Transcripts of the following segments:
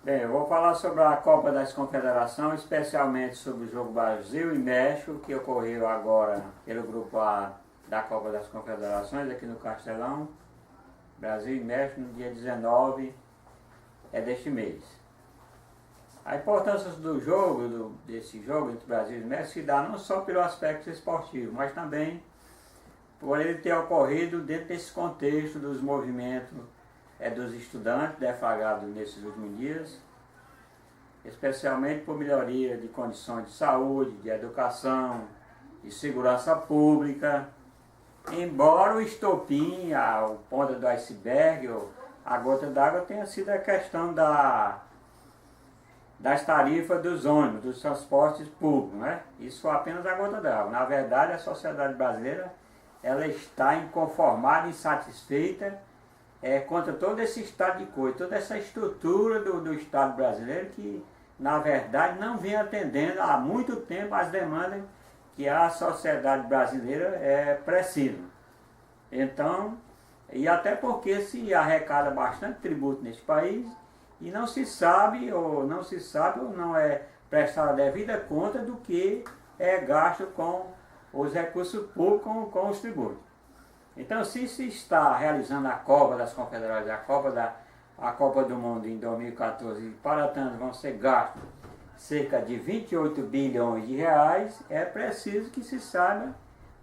Bem, eu vou falar sobre a Copa das Confederações, especialmente sobre o jogo Brasil e México, que ocorreu agora pelo Grupo A da Copa das Confederações, aqui no Castelão. Brasil e México no dia 19 deste mês. A importância do jogo, desse jogo entre Brasil e México, se dá não só pelo aspecto esportivo, mas também por ele ter ocorrido dentro desse contexto dos movimentos dos estudantes deflagrados nesses últimos dias, especialmente por melhoria de condições de saúde, de educação, de segurança pública, embora o estopim, o ponta do iceberg, a gota d'água tenha sido a questão das tarifas dos ônibus, dos transportes públicos, né? Isso foi apenas a gota d'água. Na verdade, a sociedade brasileira ela está inconformada, insatisfeita contra todo esse estado de coisa, toda essa estrutura do Estado brasileiro que, na verdade, não vem atendendo há muito tempo as demandas que a sociedade brasileira precisa. Então, e até porque se arrecada bastante tributo nesse país e não se sabe ou não é prestada a devida conta do que é gasto com os recursos públicos, com os tributos. Então, se se está realizando a Copa das Confederações, a Copa do Mundo em 2014, e para tanto vão ser gastos cerca de 28 bilhões de reais, é preciso que se saiba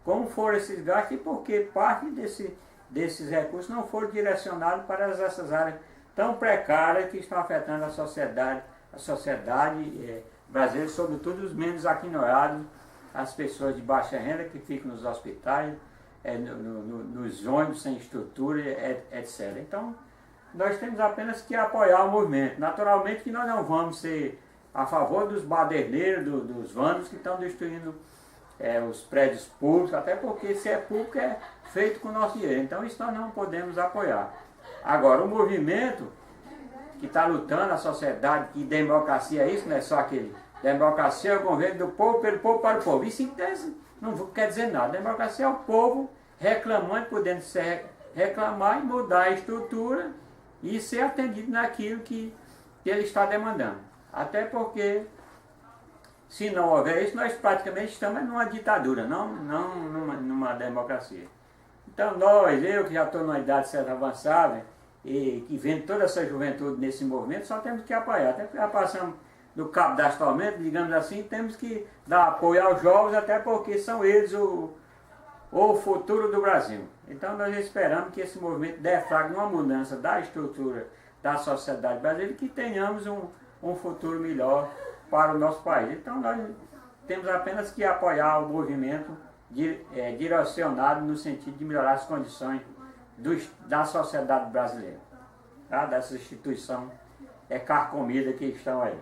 como foram esses gastos e por que parte desses recursos não foram direcionados para essas áreas tão precárias que estão afetando a sociedade brasileira, sobretudo os menos aquinorados, as pessoas de baixa renda que ficam nos hospitais, nos ônibus sem estrutura, etc. Então, nós temos apenas que apoiar o movimento. Naturalmente que nós não vamos ser a favor dos baderneiros, dos vândalos que estão destruindo os prédios públicos, até porque se é público é feito com o nosso dinheiro. Então, isso nós não podemos apoiar. Agora, o movimento que está lutando, a sociedade, que democracia é isso, não é só aquele. Democracia é o governo do povo, pelo povo, para o povo. Isso não quer dizer nada. Democracia é o povo reclamando, podendo reclamar e mudar a estrutura e ser atendido naquilo que ele está demandando. Até porque, se não houver isso, nós praticamente estamos numa ditadura, não numa democracia. Então eu que já estou numa idade certa avançada e que vendo toda essa juventude nesse movimento, só temos que apoiar. Até porque já passamos do cabo das tormentas, digamos assim, temos que dar apoio aos jovens, até porque são eles o futuro do Brasil. Então nós esperamos que esse movimento deflagre uma mudança da estrutura da sociedade brasileira e que tenhamos um futuro melhor para o nosso país. Então nós temos apenas que apoiar o movimento direcionado no sentido de melhorar as condições da sociedade brasileira, tá? Dessa instituição carcomida que estão aí.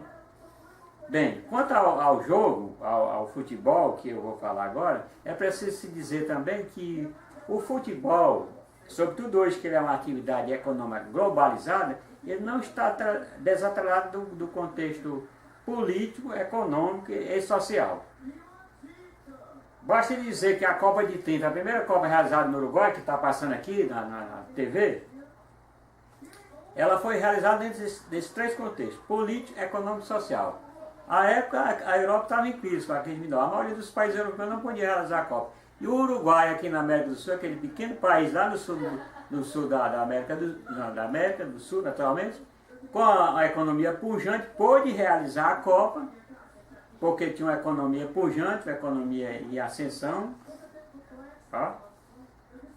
Bem, quanto ao jogo, ao futebol, que eu vou falar agora, é preciso se dizer também que o futebol, sobretudo hoje que ele é uma atividade econômica globalizada, ele não está desatrelado do contexto político, econômico e social. Basta dizer que a Copa de 30, a primeira Copa realizada no Uruguai, que está passando aqui na TV, ela foi realizada dentro desses três contextos, político, econômico e social. À época, a Europa estava em crise com a crise mundial. A maioria dos países europeus não podia realizar a Copa. E o Uruguai, aqui na América do Sul, aquele pequeno país lá no sul da América do Sul, naturalmente, com a economia pujante, pôde realizar a Copa, porque tinha uma economia pujante, uma economia em ascensão, tá?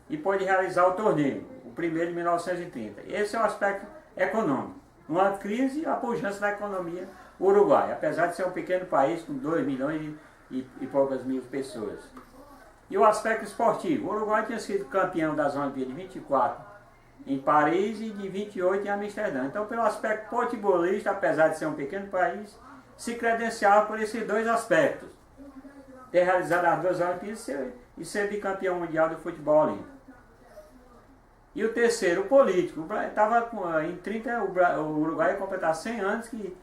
E pôde realizar o torneio, o primeiro de 1930. Esse é o aspecto econômico. Uma crise e a pujança da economia uruguaia, apesar de ser um pequeno país com 2 milhões e poucas mil pessoas. E o aspecto esportivo. O Uruguai tinha sido campeão das Olimpíadas de 24 em Paris e de 28 em Amsterdã. Então, pelo aspecto futebolista, apesar de ser um pequeno país, se credenciava por esses dois aspectos. Ter realizado as duas Olimpíadas e ser bicampeão mundial do futebol olímpico. E o terceiro, o político. Em 30, o Uruguai ia completar 100 anos que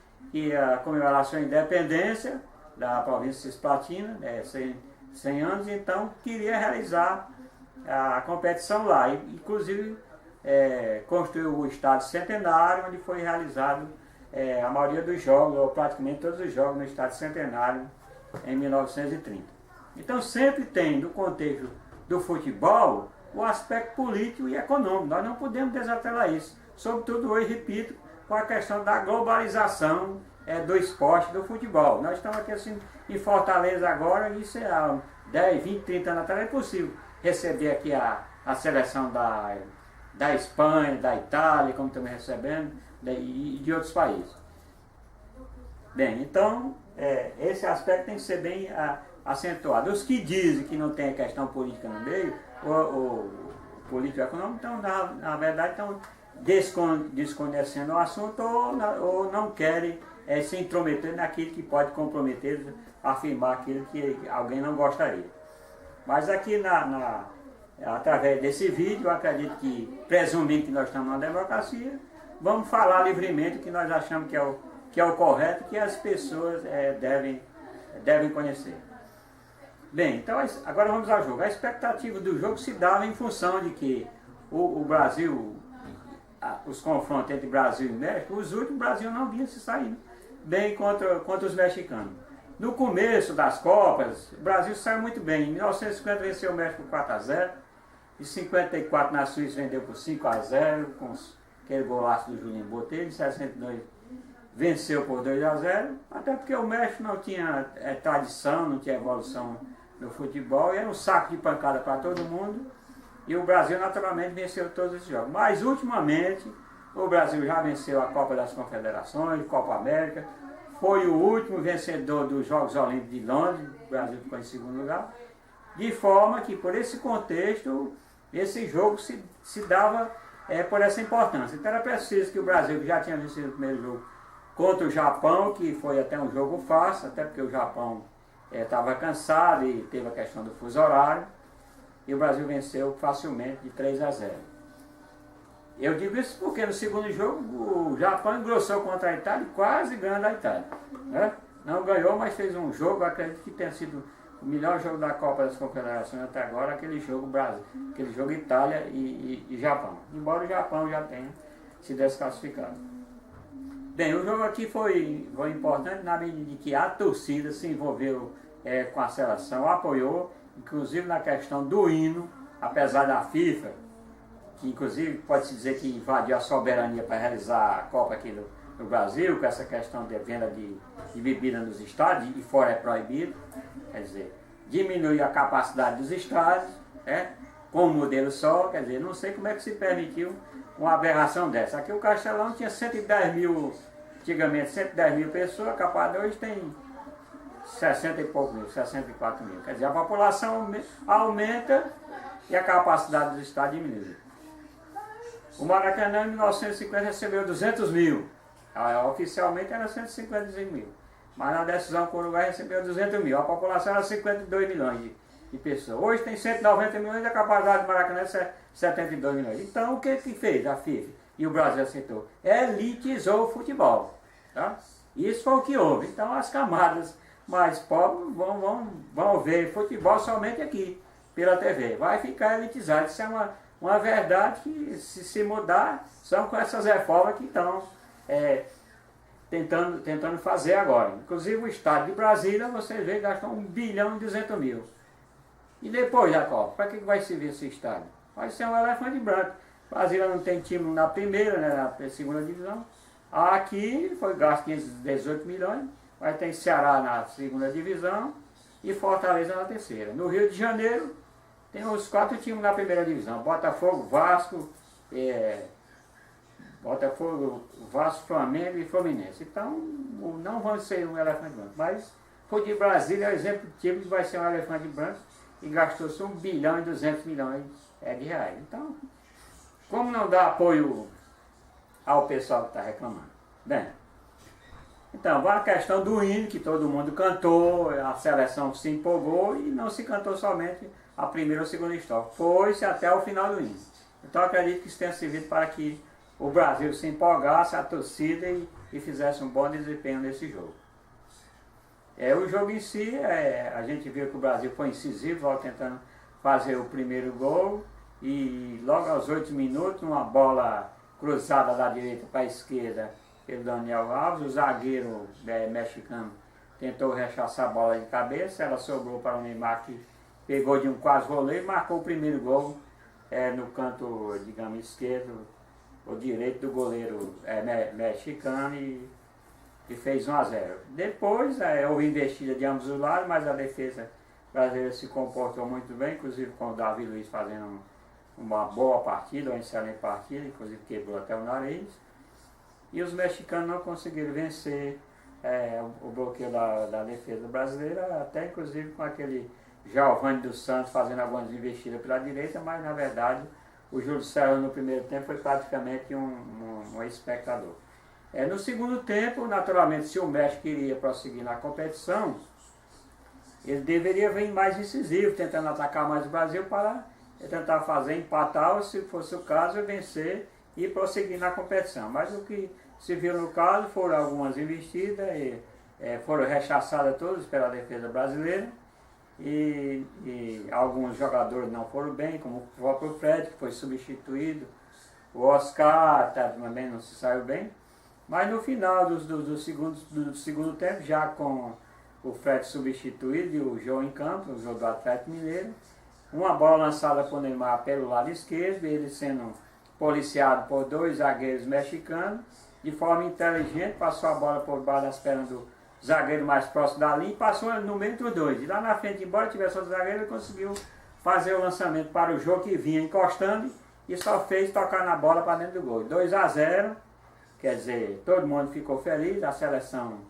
a comemoração da independência da província Cisplatina, 100 anos, então queria realizar a competição lá. E, inclusive, construiu o estádio centenário, onde foi realizado a maioria dos jogos, ou praticamente todos os jogos no Estádio Centenário em 1930. Então sempre tem, no contexto do futebol, o aspecto político e econômico. Nós não podemos desatrelar isso. Sobretudo hoje, repito, com a questão da globalização do esporte, do futebol. Nós estamos aqui assim, em Fortaleza agora, e isso há 10, 20, 30 anos atrás é possível receber aqui a seleção da Espanha, da Itália, como estamos recebendo, e de outros países. Bem, então, esse aspecto tem que ser bem acentuado. Os que dizem que não tem a questão política no meio, ou político-econômico, então, na verdade, estão desconhecendo o assunto ou não querem se intrometer naquilo que pode comprometer, afirmar aquilo que alguém não gostaria. Mas aqui, através desse vídeo, eu acredito que, presumindo que nós estamos numa democracia, vamos falar livremente o que nós achamos que é o correto, que as pessoas devem conhecer. Bem, então agora vamos ao jogo. A expectativa do jogo se dava em função de que o Brasil, os confrontos entre Brasil e México, os últimos, o Brasil não vinha se saindo bem contra os mexicanos. No começo das Copas, o Brasil saiu muito bem. Em 1950 venceu o México por 4-0, em 54 na Suíça vendeu por 5-0, com aquele golaço do Julinho Botelho. Em 62 venceu por 2-0, até porque o México não tinha tradição, não tinha evolução no futebol, e era um saco de pancada para todo mundo, e o Brasil naturalmente venceu todos esses jogos. Mas ultimamente o Brasil já venceu a Copa das Confederações, Copa América, foi o último vencedor dos Jogos Olímpicos de Londres, o Brasil ficou em segundo lugar, de forma que por esse contexto, esse jogo se dava por essa importância. Então era preciso que o Brasil, que já tinha vencido o primeiro jogo contra o Japão, que foi até um jogo fácil, até porque o Japão estava cansado e teve a questão do fuso horário, e o Brasil venceu facilmente de 3-0. Eu digo isso porque no segundo jogo o Japão engrossou contra a Itália e quase ganhou da Itália. Né? Não ganhou, mas fez um jogo, acredito que tenha sido o melhor jogo da Copa das Confederações até agora, aquele jogo Brasil, aquele jogo Itália e Japão. Embora o Japão já tenha se desclassificado. Bem, o jogo aqui foi importante na medida em que a torcida se envolveu com a seleção, apoiou, inclusive na questão do hino, apesar da FIFA, que inclusive pode-se dizer que invadiu a soberania para realizar a Copa aqui no Brasil, com essa questão de venda de bebida nos estádios, e fora é proibido, quer dizer, diminui a capacidade dos estádios, com um modelo só, quer dizer, não sei como é que se permitiu uma aberração dessa. Aqui o Castelão tinha 110 mil, antigamente 110 mil pessoas, a capacidade hoje tem 60 e pouco mil, 64 mil. Quer dizer, a população aumenta e a capacidade do estádio diminui. O Maracanã em 1950 recebeu 200 mil, oficialmente era 155 mil, mas na decisão com o Uruguai recebeu 200 mil, a população era 52 milhões de pessoas. Hoje tem 190 milhões e a capacidade do Maracanã é 72 milhões. Então o que fez a FIFA? E o Brasil aceitou? Elitizou o futebol. Tá? Isso foi o que houve. Então as camadas mais pobres vão ver futebol somente aqui, pela TV. Vai ficar elitizado. Isso é uma verdade que se mudar, são com essas reformas que estão tentando fazer agora. Inclusive o Estado de Brasília, vocês veem, gastou 1 bilhão e 200 mil. E depois da Copa, para que vai servir esse estádio? Vai ser um elefante branco. Brasília não tem time na primeira, né, na segunda divisão. Aqui foi gasto 518 milhões, vai ter Ceará na segunda divisão e Fortaleza na terceira. No Rio de Janeiro tem os 4 times na primeira divisão, Botafogo, Vasco, Flamengo e Fluminense. Então não vão ser um elefante branco, mas foi de Brasília é o exemplo típico que vai ser um elefante branco e gastou-se 1 bilhão e 200 milhões de reais. Então, como não dá apoio ao pessoal que está reclamando? Bem, então, vai a questão do hino, que todo mundo cantou, a seleção se empolgou e não se cantou somente a primeira ou segunda estrofe, foi-se até o final do hino. Então, acredito que isso tenha servido para que o Brasil se empolgasse, a torcida, e fizesse um bom desempenho nesse jogo. O jogo em si, a gente viu que o Brasil foi incisivo, logo tentando fazer o primeiro gol, e logo aos 8 minutos, uma bola cruzada da direita para a esquerda, pelo Daniel Alves, o zagueiro mexicano tentou rechaçar a bola de cabeça, ela sobrou para o Neymar, que pegou de um quase voleio e marcou o primeiro gol no canto, digamos, esquerdo ou direito do goleiro mexicano e fez 1-0. Depois houve investida de ambos os lados, mas a defesa brasileira se comportou muito bem, inclusive com o Davi Luiz fazendo uma boa partida, uma excelente partida, inclusive quebrou até o nariz. E os mexicanos não conseguiram vencer o bloqueio da defesa brasileira, até inclusive com aquele Giovani dos Santos fazendo algumas investidas pela direita, mas na verdade o Júlio César no primeiro tempo foi praticamente um espectador. No segundo tempo, naturalmente, se o México iria prosseguir na competição, ele deveria vir mais incisivo, tentando atacar mais o Brasil para tentar fazer empatar, ou se fosse o caso, vencer e prosseguir na competição. Mas o que se viu no caso foram algumas investidas, foram rechaçadas todas pela defesa brasileira, e alguns jogadores não foram bem, como o próprio Fred, que foi substituído, o Oscar também não se saiu bem, mas no final do segundo tempo, já com o Fred substituído e o João em campo, o jogo do Atlético Mineiro, uma bola lançada por Neymar pelo lado esquerdo, ele sendo policiado por dois zagueiros mexicanos, de forma inteligente, passou a bola por baixo das pernas do zagueiro mais próximo da linha e passou no meio dos dois. E lá na frente, embora tivesse outro zagueiro, ele conseguiu fazer o lançamento para o jogo que vinha encostando e só fez tocar na bola para dentro do gol. 2-0, quer dizer, todo mundo ficou feliz, a seleção,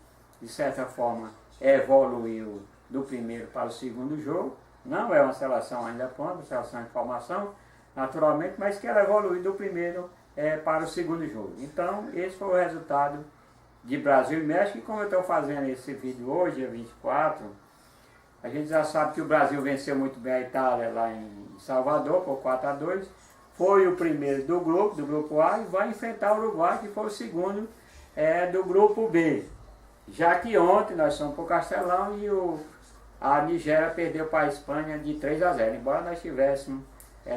de certa forma, evoluiu do primeiro para o segundo jogo. Não é uma seleção ainda pronta, uma seleção de formação, naturalmente, mas que ela evoluiu do primeiro para o segundo jogo. Então, esse foi o resultado de Brasil e México. E como eu estou fazendo esse vídeo hoje, dia 24, a gente já sabe que o Brasil venceu muito bem a Itália lá em Salvador, por 4-2. Foi o primeiro do grupo A, e vai enfrentar o Uruguai, que foi o segundo do grupo B. Já que ontem nós fomos para o Castelão e a Nigéria perdeu para a Espanha de 3-0. Embora nós estivéssemos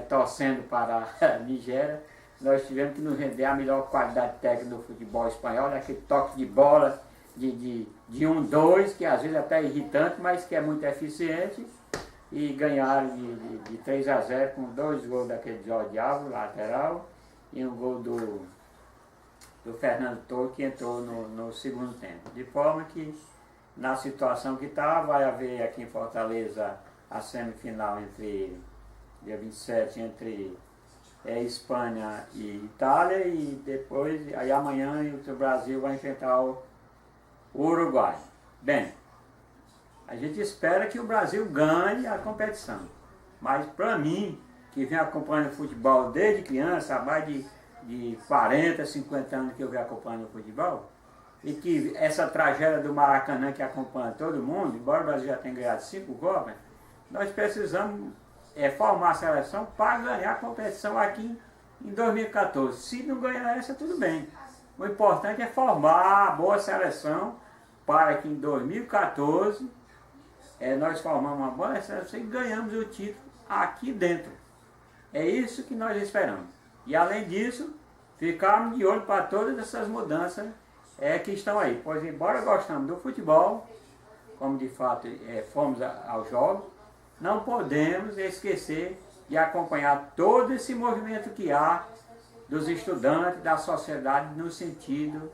torcendo para a Nigéria, nós tivemos que nos render a melhor qualidade técnica do futebol espanhol, aquele toque de bola de 1-2, que às vezes até é irritante, mas que é muito eficiente, e ganharam de 3-0 com 2 gols daquele Jorge Alves, lateral, e um gol do Fernando Torres, que entrou no segundo tempo. De forma que, na situação que está, vai haver aqui em Fortaleza a semifinal dia 27, entre Espanha e Itália, e depois, aí amanhã o Brasil vai enfrentar o Uruguai. Bem, a gente espera que o Brasil ganhe a competição, mas para mim, que vem acompanhando futebol desde criança, há mais de 40, 50 anos que eu venho acompanhando o futebol, e que essa tragédia do Maracanã que acompanha todo mundo, embora o Brasil já tenha ganhado 5 Copas, nós precisamos formar a seleção para ganhar a competição aqui em 2014. Se não ganhar essa, tudo bem. O importante é formar a boa seleção para que em 2014 nós formamos uma boa seleção e ganhamos o título aqui dentro. É isso que nós esperamos. E além disso, ficarmos de olho para todas essas mudanças que estão aí. Pois embora gostamos do futebol, como de fato fomos aos jogos, não podemos esquecer de acompanhar todo esse movimento que há dos estudantes, da sociedade, no sentido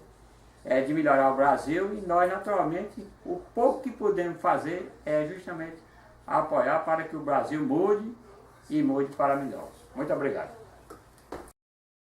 de melhorar o Brasil, e nós, naturalmente, o pouco que podemos fazer é justamente apoiar para que o Brasil mude e mude para melhor. Muito obrigado.